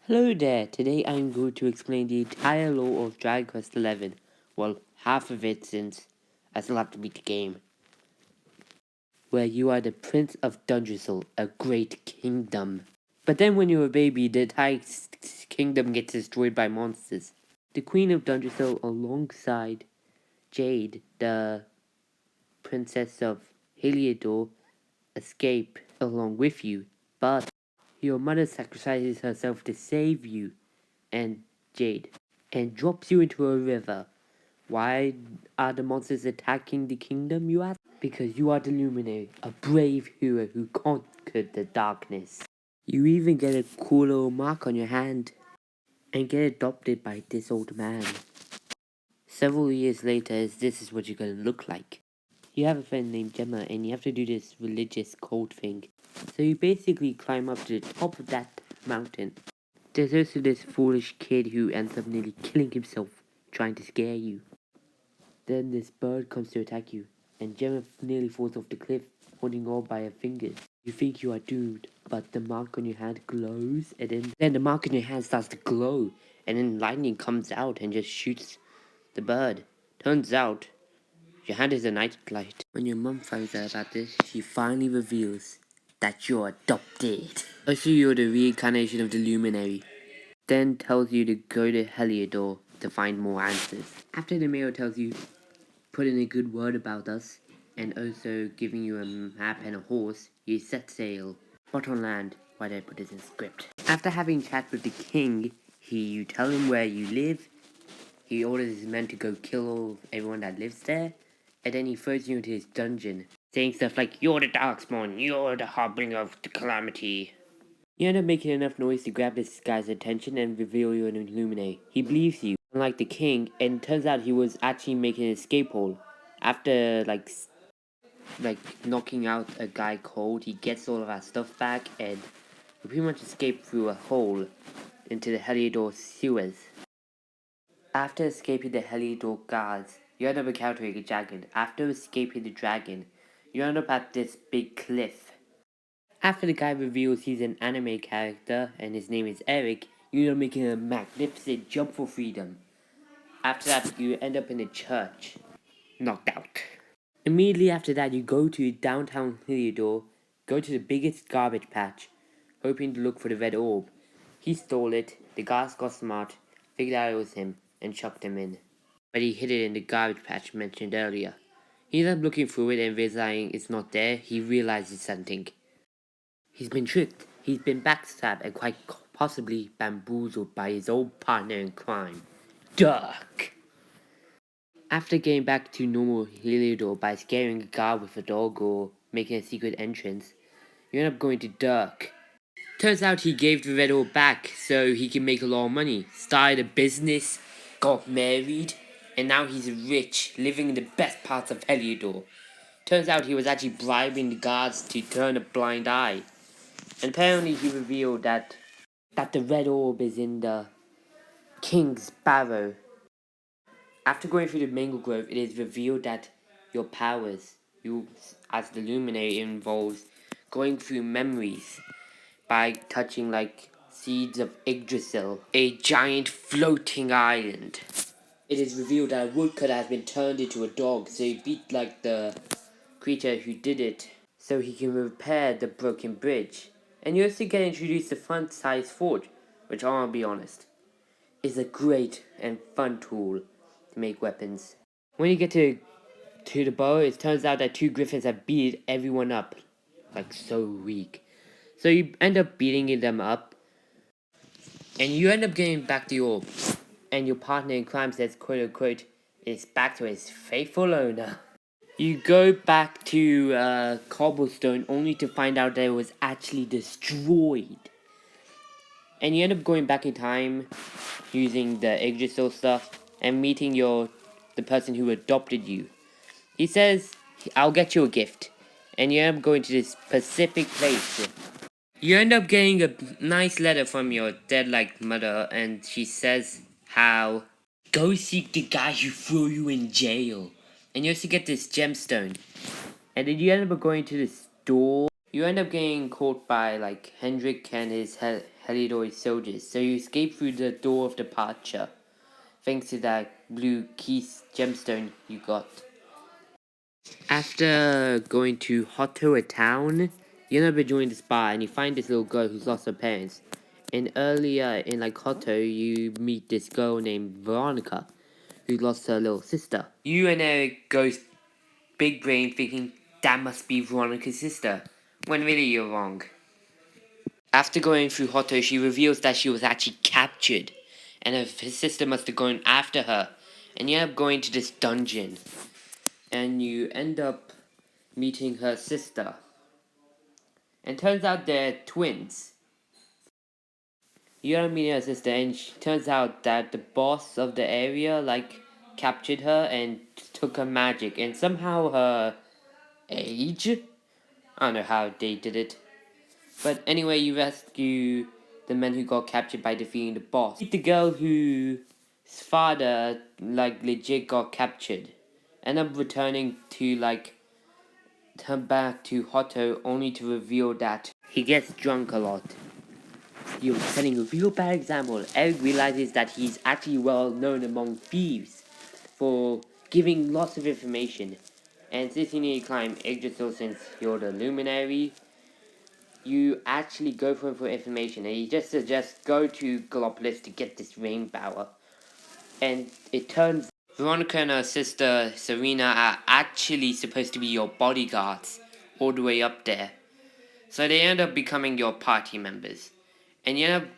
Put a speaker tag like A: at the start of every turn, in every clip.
A: Hello there, today I'm going to explain the entire lore of Dragon Quest XI. Well, half of it since I still have to beat the game. Where you are the Prince of Dungersal, a great kingdom. But then when you're a baby, the entire kingdom gets destroyed by monsters. The Queen of Dungersal alongside Jade, the Princess of Heliodor, escape along with you. But your mother sacrifices herself to save you and Jade, and drops you into a river. Why are the monsters attacking the kingdom, you ask? Because you are the Luminary, a brave hero who conquered the darkness. You even get a cool little mark on your hand, and get adopted by this old man. Several years later, this is what you're gonna look like. You have a friend named Gemma, and you have to do this religious cult thing. So you basically climb up to the top of that mountain. There's also this foolish kid who ends up nearly killing himself trying to scare you. Then this bird comes to attack you, and Gemma nearly falls off the cliff, holding on by her fingers. You think you are doomed, but the mark on your hand glows, and then the mark on your hand starts to glow, and then lightning comes out and just shoots the bird. Turns out, your hand is a nightlight. When your mum finds out about this, she finally reveals that you're adopted. Also, you're the reincarnation of the Luminary. Then tells you to go to Heliodor to find more answers. After the mayor tells you, put in a good word about us, and also giving you a map and a horse, you set sail. But on land, why did I put this in script? After having chat with the king, you tell him where you live, he orders his men to go kill everyone that lives there, and then he throws you into his dungeon, saying stuff like, you're the Darkspawn, you're the harbinger of the calamity. You end up making enough noise to grab this guy's attention and reveal you're an Illuminate. He believes you, unlike the king, and it turns out he was actually making an escape hole. After, like knocking out a guy cold, he gets all of our stuff back, and we pretty much escape through a hole into the Heliodor sewers. After escaping the Heliodor guards, you end up encountering a dragon. After escaping the dragon, you end up at this big cliff. After the guy reveals he's an anime character and his name is Eric, you end up making a magnificent jump for freedom. After that, you end up in a church, knocked out. Immediately after that, you go to downtown Heliodor, go to the biggest garbage patch, hoping to look for the red orb. He stole it, the guards got smart, figured out it was him, and chucked him in. But he hid it in the garbage patch mentioned earlier. He ends up looking through it and realizing it's not there, he realizes something. He's been tricked, he's been backstabbed, and quite possibly bamboozled by his old partner in crime, Dirk. After getting back to normal Heliodor by scaring a guard with a dog or making a secret entrance, you end up going to Dirk. Turns out he gave the red orb back so he can make a lot of money, started a business, got married, and now he's rich, living in the best parts of Heliodor. Turns out he was actually bribing the guards to turn a blind eye. And apparently he revealed that the red orb is in the King's Barrow. After going through the Mangle Grove, it is revealed that your powers, you as the Luminary, involves going through memories by touching like seeds of Yggdrasil, a giant floating island. It is revealed that a woodcutter has been turned into a dog, so he beat like the creature who did it, so he can repair the broken bridge. And you also get introduced to Fun-Size Forge, which I'll be honest, is a great and fun tool to make weapons. When you get to the bow, it turns out that two griffins have beat everyone up, like so weak. So you end up beating them up, and you end up getting back the orb. And your partner in crime says, quote unquote, it's back to his faithful owner. You go back to Cobblestone only to find out that it was actually destroyed. And you end up going back in time using the Yggdrasil stuff and meeting the person who adopted you. He says, I'll get you a gift. And you end up going to this specific place. You end up getting a nice letter from your dead-like mother, and she says how, go seek the guy who threw you in jail. And you also get this gemstone. And then you end up going to the store You end up getting caught by like Hendrik and his Helidor soldiers, so you escape through the door of departure, thanks to that blue keys gemstone you got. After going to Hotto, a town, you end up joining this bar and you find this little girl who's lost her parents. And earlier in like Hotto, you meet this girl named Veronica, who lost her little sister. You and Eric goes big brain thinking that must be Veronica's sister, when really you're wrong. After going through Hotto, she reveals that she was actually captured, and her sister must have gone after her, and you end up going to this dungeon, and you end up meeting her sister. And turns out they're twins. You end up meeting her sister, and turns out that the boss of the area, like, captured her and took her magic, and somehow her age? I don't know how they did it. But anyway, you rescue the men who got captured by defeating the boss. The girl whose father, like, legit got captured. End up returning to, like, turn back to Hotto only to reveal that he gets drunk a lot. You're setting a real bad example. Eric realizes that he's actually well known among thieves for giving lots of information. And since you need to climb Yggdrasil since you're the luminary, you actually go for him for information, and he just suggests go to Gallopolis to get this rain power. And it turns Veronica and her sister Serena are actually supposed to be your bodyguards all the way up there. So they end up becoming your party members. And you end up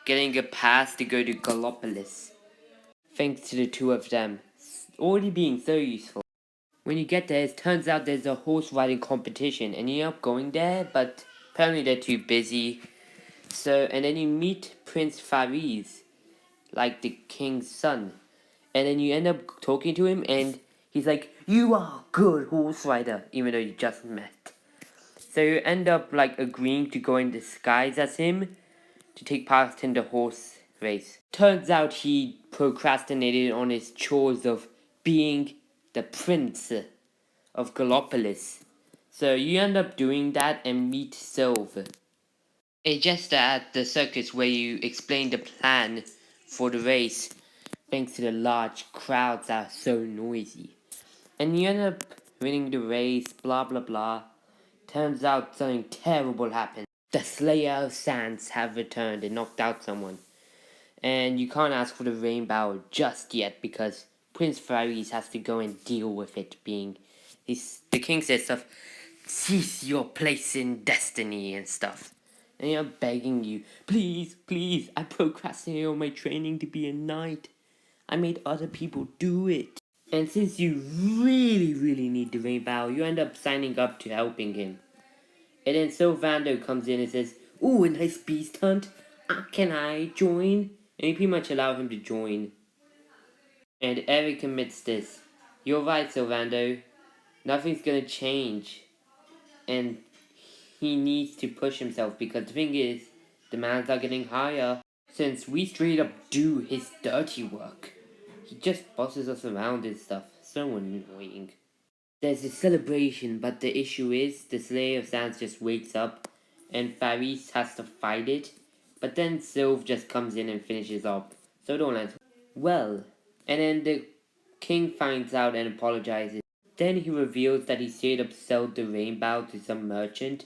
A: getting a pass to go to Gallopolis. Thanks to the two of them already being so useful. When you get there, it turns out there's a horse riding competition, and you end up going there, but apparently they're too busy. So, and then you meet Prince Fariz, like the king's son. And then you end up talking to him, and he's like, "You are a good horse rider," even though you just met. So you end up like agreeing to go in disguise as him to take part in the horse race. Turns out he procrastinated on his chores of being the prince of Gallopolis. So you end up doing that and meet Silver. A jester at the circus where you explain the plan for the race, thanks to the large crowds that are so noisy. And you end up winning the race, blah blah blah. Turns out something terrible happened. The Slayer of Sands have returned and knocked out someone. And you can't ask for the rainbow just yet because Prince Fariz has to go and deal with it being the king says stuff, seize your place in destiny and stuff. And you're begging you, please, please, I procrastinated on my training to be a knight. I made other people do it. And since you really, really need the rainbow, you end up signing up to helping him. And then Sylvando comes in and says, "Ooh, a nice beast hunt. Can I join?" And you pretty much allow him to join. And Eric admits this. "You're right, Sylvando. Nothing's gonna change." And he needs to push himself because the thing is, demands are getting higher. Since we straight up do his dirty work, he just bosses us around and stuff. So annoying. There's a celebration, but the issue is the Slayer of Sands just wakes up and Fariz has to fight it. But then Sylv just comes in and finishes up. So don't answer. Well, and then the king finds out and apologizes. Then he reveals that he straight up sold the rainbow to some merchant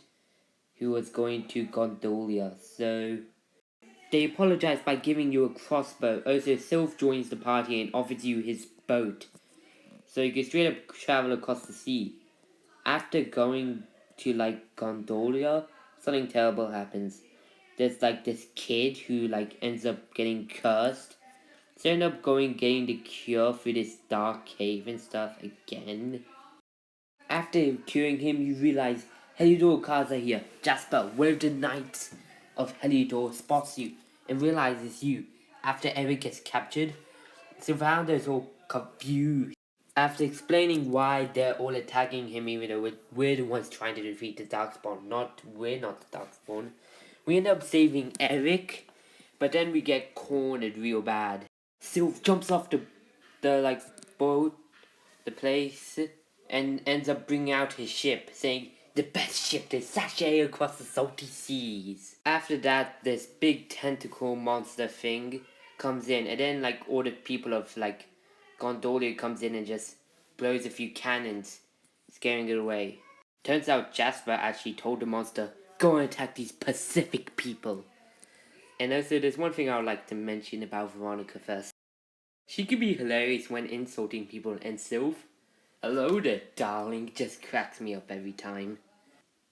A: who was going to Gondolia. So they apologize by giving you a crossbow. Also, Sylv joins the party and offers you his boat, so you can straight up travel across the sea. After going to like Gondolia, something terrible happens. There's like this kid who like ends up getting cursed. So you end up getting the cure through this dark cave and stuff again. After curing him, you realize Helidor cars are here. Jasper, one of the knights of Helidor, spots you and realizes you. After Eric gets captured, Sylvando is all confused. After explaining why they're all attacking him, even though we're the ones trying to defeat the Darkspawn, we're not the Darkspawn, we end up saving Eric, but then we get cornered real bad. Sylv jumps off the like boat, the place, and ends up bringing out his ship, saying, the best ship to sashay across the salty seas. After that, this big tentacle monster thing comes in, and then like all the people of like Gondolia comes in and just blows a few cannons, scaring it away. Turns out Jasper actually told the monster, go and attack these Pacific people. And also, there's one thing I would like to mention about Veronica first. She could be hilarious when insulting people, and Sylph, hello there, darling, just cracks me up every time.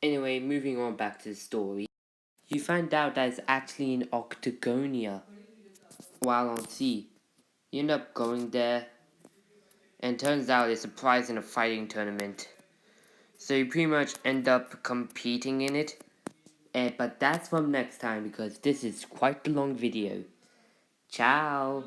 A: Anyway, moving on back to the story. You find out that it's actually in Octagonia while on sea. You end up going there, and turns out it's a prize in a fighting tournament. So you pretty much end up competing in it. But that's from next time because this is quite a long video. Ciao!